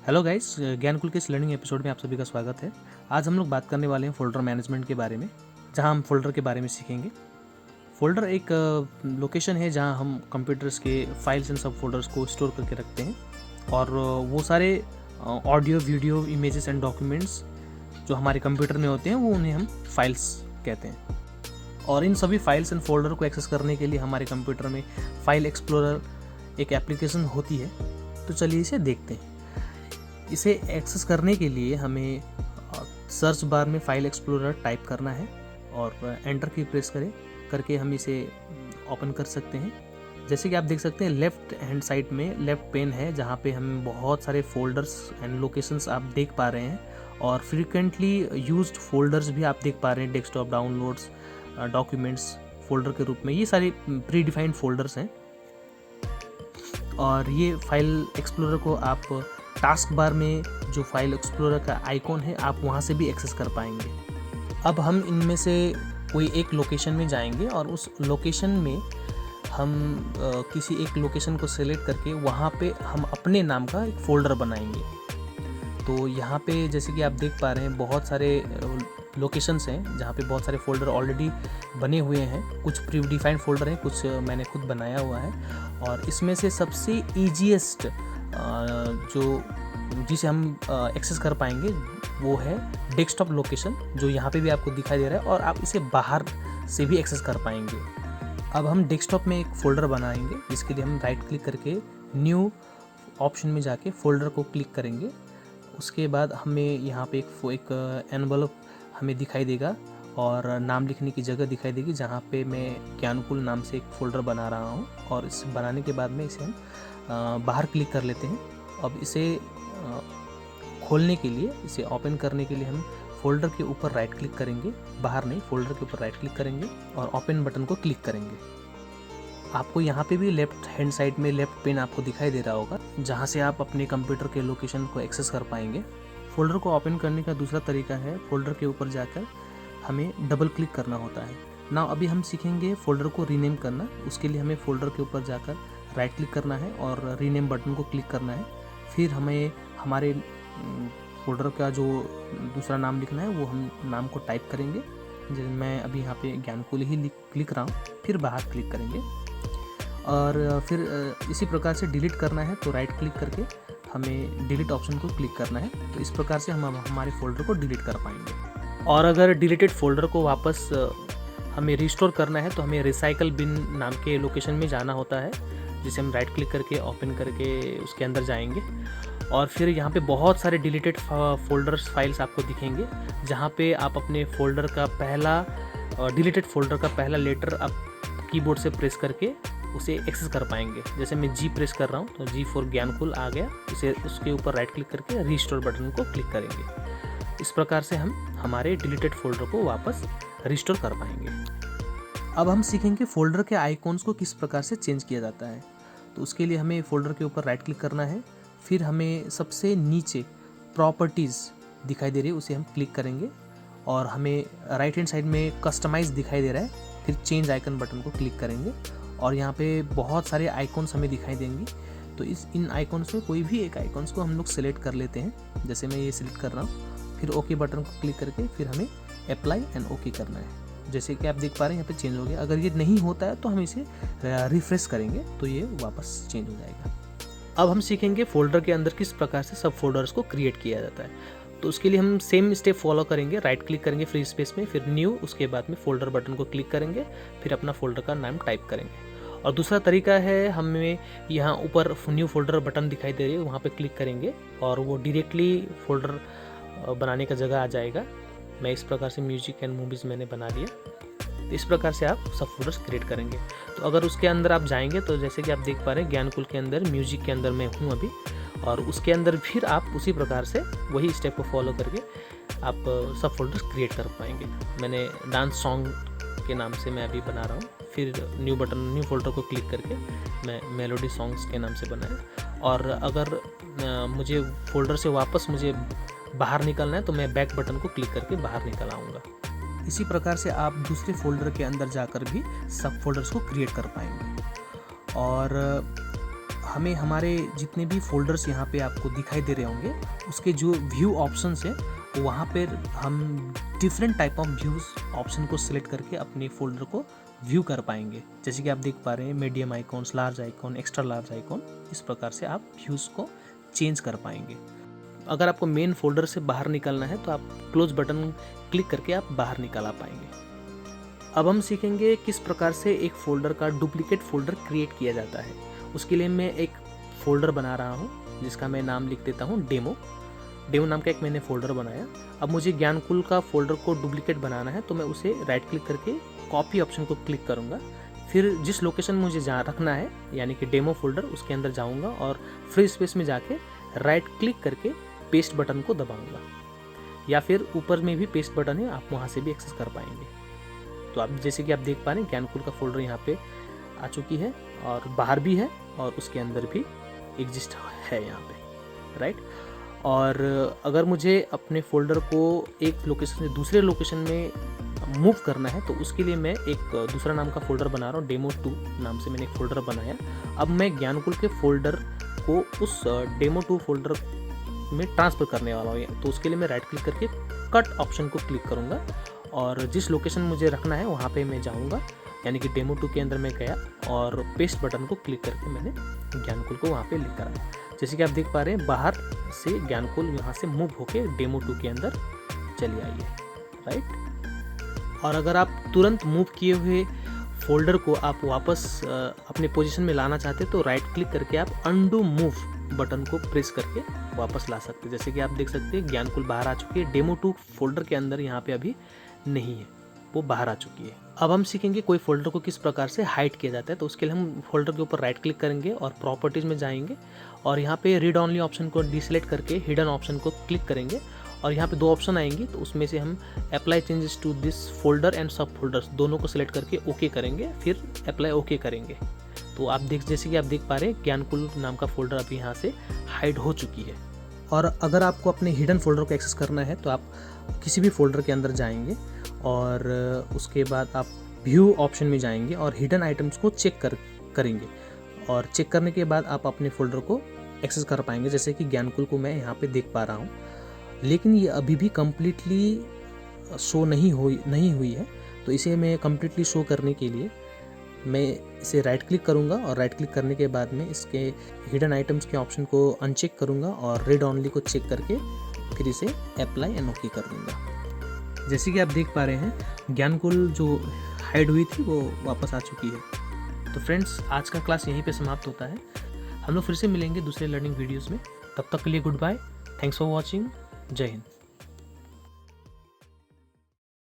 Hello guys, ज्ञानकुल के इस learning episode में आप सभी का स्वागत है। आज हम लोग बात करने वाले हैं फ़ोल्डर मैनेजमेंट के बारे में, जहां हम फ़ोल्डर के बारे में सीखेंगे। फ़ोल्डर एक लोकेशन है जहां हम कंप्यूटर्स के फाइल्स एंड सब फ़ोल्डर्स को स्टोर करके रखते हैं और वो सारे audio, video, images and documents जो हमारे कंप्यूटर में होते हैं वो उन्हें हम फाइल्स कहते हैं। और इन सभी फाइल्स एंड फ़ोल्डर को एक्सेस करने के लिए हमारे कंप्यूटर में फाइल एक्सप्लोरर एक एप्लीकेशन होती है। तो चलिए इसे देखते हैं। इसे एक्सेस करने के लिए हमें सर्च बार में फाइल एक्सप्लोरर टाइप करना है और एंटर की प्रेस करके हम इसे ओपन कर सकते हैं। जैसे कि आप देख सकते हैं लेफ़्ट हैंड साइड में लेफ़्ट पेन है जहाँ पे हम बहुत सारे फोल्डर्स एंड लोकेशंस आप देख पा रहे हैं और फ्रीक्वेंटली यूज्ड फोल्डर्स भी आप देख पा रहे हैं। डेस्कटॉप, डाउनलोड्स, डॉक्यूमेंट्स फोल्डर के रूप में ये सारे प्री डिफाइंड फोल्डर्स हैं। और ये फाइल एक्सप्लोरर को आप टास्क बार में जो फाइल एक्सप्लोरर का आइकॉन है आप वहाँ से भी एक्सेस कर पाएंगे। अब हम इनमें से कोई एक लोकेशन में जाएंगे और उस लोकेशन में हम किसी एक लोकेशन को सेलेक्ट करके वहाँ पे हम अपने नाम का एक फ़ोल्डर बनाएंगे। तो यहाँ पे जैसे कि आप देख पा रहे हैं बहुत सारे लोकेशंस हैं जहाँ पे बहुत सारे फ़ोल्डर ऑलरेडी बने हुए हैं। कुछ प्री डिफाइंड फ़ोल्डर हैं, कुछ मैंने खुद बनाया हुआ है। और इसमें से सबसे ईजीएस्ट जिसे हम एक्सेस कर पाएंगे वो है डेस्कटॉप लोकेशन, जो यहाँ पे भी आपको दिखाई दे रहा है और आप इसे बाहर से भी एक्सेस कर पाएंगे। अब हम डेस्कटॉप में एक फ़ोल्डर बनाएंगे, जिसके लिए हम राइट क्लिक करके न्यू ऑप्शन में जाके फ़ोल्डर को क्लिक करेंगे। उसके बाद हमें यहाँ पे एक एनवलप हमें दिखाई देगा और नाम लिखने की जगह दिखाई देगी, जहाँ पे मैं ज्ञानकुल नाम से एक फ़ोल्डर बना रहा हूँ। और इस बनाने के बाद में इसे हम बाहर क्लिक कर लेते हैं। अब इसे खोलने के लिए, इसे ओपन करने के लिए हम फ़ोल्डर के ऊपर राइट क्लिक करेंगे, बाहर नहीं फ़ोल्डर के ऊपर राइट क्लिक करेंगे और ओपन बटन को क्लिक करेंगे। आपको यहाँ पे भी लेफ़्ट हैंड साइड में लेफ़्ट पेन आपको दिखाई दे रहा होगा, जहाँ से आप अपने कंप्यूटर के लोकेशन को एक्सेस कर पाएंगे। फ़ोल्डर को ओपन करने का दूसरा तरीका है फ़ोल्डर के ऊपर जाकर हमें डबल क्लिक करना होता है। ना अभी हम सीखेंगे फ़ोल्डर को रीनेम करना। उसके लिए हमें फ़ोल्डर के ऊपर जाकर राइट क्लिक करना है और रीनेम बटन को क्लिक करना है। फिर हमें हमारे फ़ोल्डर का जो दूसरा नाम लिखना है वो हम नाम को टाइप करेंगे। जैसे मैं अभी यहाँ पे ज्ञानकुल ही लिख रहा हूँ, फिर बाहर क्लिक करेंगे। और फिर इसी प्रकार से डिलीट करना है तो राइट क्लिक करके हमें डिलीट ऑप्शन को क्लिक करना है। तो इस प्रकार से हम हमारे फ़ोल्डर को डिलीट कर पाएंगे। और अगर डिलीटेड फ़ोल्डर को वापस हमें रिस्टोर करना है तो हमें रिसाइकल बिन नाम के लोकेशन में जाना होता है, जिसे हम राइट क्लिक करके ओपन करके उसके अंदर जाएंगे। और फिर यहाँ पे बहुत सारे डिलीटेड फ़ोल्डर्स फाइल्स आपको दिखेंगे, जहाँ पे आप अपने फ़ोल्डर का पहला डिलीटेड फ़ोल्डर का पहला लेटर आप कीबोर्ड से प्रेस करके उसे एक्सेस कर पाएंगे। जैसे मैं जी प्रेस कर रहा हूँ तो जी फॉर ज्ञानकुल आ गया। इसे उसके ऊपर राइट क्लिक करके रिस्टोर बटन को क्लिक करेंगे। इस प्रकार से हम हमारे डिलीटेड फ़ोल्डर को वापस रिस्टोर कर पाएंगे। अब हम सीखेंगे फ़ोल्डर के आइकॉन्स को किस प्रकार से चेंज किया जाता है। तो उसके लिए हमें फ़ोल्डर के ऊपर राइट क्लिक करना है। फिर हमें सबसे नीचे प्रॉपर्टीज़ दिखाई दे रही है, उसे हम क्लिक करेंगे और हमें राइट हैंड साइड में कस्टमाइज़ दिखाई दे रहा है। फिर चेंज आइकन बटन को क्लिक करेंगे और यहाँ पे बहुत सारे आइकॉन्स हमें दिखाई देंगे। तो इन आइकॉन्स में कोई भी एक आइकॉन्स को हम लोग सेलेक्ट कर लेते हैं। जैसे मैं ये सिलेक्ट कर रहा हूँ, फिर ओके बटन को क्लिक करके फिर हमें अप्लाई एंड ओके करना है। जैसे कि आप देख पा रहे हैं यहाँ पे चेंज हो गया। अगर ये नहीं होता है तो हम इसे रिफ्रेश करेंगे तो ये वापस चेंज हो जाएगा। अब हम सीखेंगे फ़ोल्डर के अंदर किस प्रकार से सब फोल्डर्स को क्रिएट किया जाता है। तो उसके लिए हम सेम स्टेप फॉलो करेंगे। राइट क्लिक करेंगे फ्री स्पेस में, फिर न्यू, उसके बाद में फ़ोल्डर बटन को क्लिक करेंगे, फिर अपना फ़ोल्डर का नाम टाइप करेंगे। और दूसरा तरीका है, हमें यहाँ ऊपर न्यू फ़ोल्डर बटन दिखाई दे रही है, वहाँ पे क्लिक करेंगे और वो डायरेक्टली फ़ोल्डर बनाने का जगह आ जाएगा। मैं इस प्रकार से म्यूजिक एंड मूवीज़ मैंने बना लिया। तो इस प्रकार से आप सब फोल्डर्स क्रिएट करेंगे। तो अगर उसके अंदर आप जाएंगे तो जैसे कि आप देख पा रहे हैं ज्ञानकुल के अंदर म्यूजिक के अंदर मैं हूँ अभी, और उसके अंदर फिर आप उसी प्रकार से वही स्टेप को फॉलो करके आप सब फोल्डर्स क्रिएट कर पाएंगे। मैंने डांस सॉन्ग के नाम से मैं अभी बना रहा हूँ। फिर न्यू फोल्डर को क्लिक करके मैं मेलोडी सॉन्ग्स के नाम से बनाया। और अगर मुझे फोल्डर से वापस मुझे बाहर निकलना है तो मैं बैक बटन को क्लिक करके बाहर निकल आऊँगा। इसी प्रकार से आप दूसरे फोल्डर के अंदर जाकर भी सब फोल्डर्स को क्रिएट कर पाएंगे। और हमें हमारे जितने भी फ़ोल्डर्स यहाँ पे आपको दिखाई दे रहे होंगे, उसके जो व्यू ऑप्शंस है वहाँ पर हम different type of views option को सिलेक्ट करके अपने फ़ोल्डर को व्यू कर पाएंगे। जैसे कि आप देख पा रहे हैं medium icons, large icon, extra large icon, इस प्रकार से आप व्यूज़ को चेंज कर पाएंगे। अगर आपको मेन फोल्डर से बाहर निकलना है तो आप क्लोज बटन क्लिक करके आप बाहर निकाल पाएंगे। अब हम सीखेंगे किस प्रकार से एक फ़ोल्डर का डुप्लीकेट फ़ोल्डर क्रिएट किया जाता है। उसके लिए मैं एक फ़ोल्डर बना रहा हूँ जिसका मैं नाम लिख देता हूँ डेमो नाम का एक मैंने फ़ोल्डर बनाया। अब मुझे ज्ञानकुल का फ़ोल्डर को डुप्लीकेट बनाना है तो मैं उसे राइट क्लिक करके कॉपी ऑप्शन को क्लिक करूँगा। फिर जिस लोकेशन मुझे जहाँ रखना है यानी कि डेमो फोल्डर, उसके अंदर जाऊँगा और फ्री स्पेस में जाके राइट क्लिक करके पेस्ट बटन को दबाऊँगा, या फिर ऊपर में भी पेस्ट बटन है, आप वहाँ से भी एक्सेस कर पाएंगे। तो आप जैसे कि आप देख पा रहे हैं ज्ञानकुल का फ़ोल्डर यहाँ पे आ चुकी है और बाहर भी है और उसके अंदर भी एग्जिस्ट है यहाँ पे, राइट। और अगर मुझे अपने फ़ोल्डर को एक लोकेशन से दूसरे लोकेशन में मूव करना है तो उसके लिए मैं एक दूसरा नाम का फ़ोल्डर बना रहा हूँ, डेमो2 नाम से मैंने एक फ़ोल्डर बनाया। अब मैं ज्ञानकुल के फ़ोल्डर को उस डेमो2 फ़ोल्डर में ट्रांसफ़र करने वाला हूँ। तो उसके लिए मैं राइट क्लिक करके कट ऑप्शन को क्लिक करूँगा और जिस लोकेशन मुझे रखना है वहाँ पे मैं जाऊँगा, यानी कि डेमो2 के अंदर मैं गया और पेस्ट बटन को क्लिक करके मैंने ज्ञानकुल को वहाँ पे लिख कर आया। जैसे कि आप देख पा रहे हैं बाहर से ज्ञानकुल यहाँ से मूव होके डेमो2 के अंदर चली आई है, राइट। और अगर आप तुरंत मूव किए हुए फ़ोल्डर को आप वापस अपने पोजीशन में लाना चाहते तो राइट क्लिक करके आप अंडू मूव बटन को प्रेस करके वापस ला सकते हैं। जैसे कि आप देख सकते हैं ज्ञानकुल बाहर आ चुकी है, डेमो2 फोल्डर के अंदर यहाँ पे अभी नहीं है, वो बाहर आ चुकी है। अब हम सीखेंगे कोई फोल्डर को किस प्रकार से हाइड किया जाता है। तो उसके लिए हम फोल्डर के ऊपर राइट क्लिक करेंगे और प्रॉपर्टीज़ में जाएंगे और यहाँ पे रीड ऑनली ऑप्शन को डिसेलेक्ट करके हिडन ऑप्शन को क्लिक करेंगे और यहाँ पे दो ऑप्शन आएंगी, तो उसमें से हम apply changes to this folder and subfolders दोनों को सिलेक्ट करके ओके करेंगे, फिर अप्लाई ओके करेंगे। तो आप जैसे कि आप देख पा रहे हैं ज्ञानकुल नाम का फोल्डर अभी यहाँ से हाइड हो चुकी है। और अगर आपको अपने हिडन फोल्डर को एक्सेस करना है तो आप किसी भी फोल्डर के अंदर जाएंगे और उसके बाद आप व्यू ऑप्शन में जाएंगे और हिडन आइटम्स को चेक करेंगे और चेक करने के बाद आप अपने फोल्डर को एक्सेस कर पाएंगे। जैसे कि ज्ञानकुल को मैं यहाँ पे देख पा रहा हूँ, लेकिन ये अभी भी कम्प्लीटली शो नहीं हुई है। तो इसे मैं कम्प्लीटली शो करने के लिए मैं इसे राइट क्लिक करूँगा और राइट क्लिक करने के बाद में इसके हिडन आइटम्स के ऑप्शन को अनचेक करूँगा और रीड ऑनली को चेक करके फिर इसे अप्लाई एंड ओके कर दूँगा। जैसे कि आप देख पा रहे हैं ज्ञानकुल जो हाइड हुई थी वो वापस आ चुकी है। तो फ्रेंड्स, आज का क्लास यहीं पे समाप्त होता है। हम लोग फिर से मिलेंगे दूसरे लर्निंग वीडियोस में। तब तक के लिए good bye, thanks for watching, जय हिंद।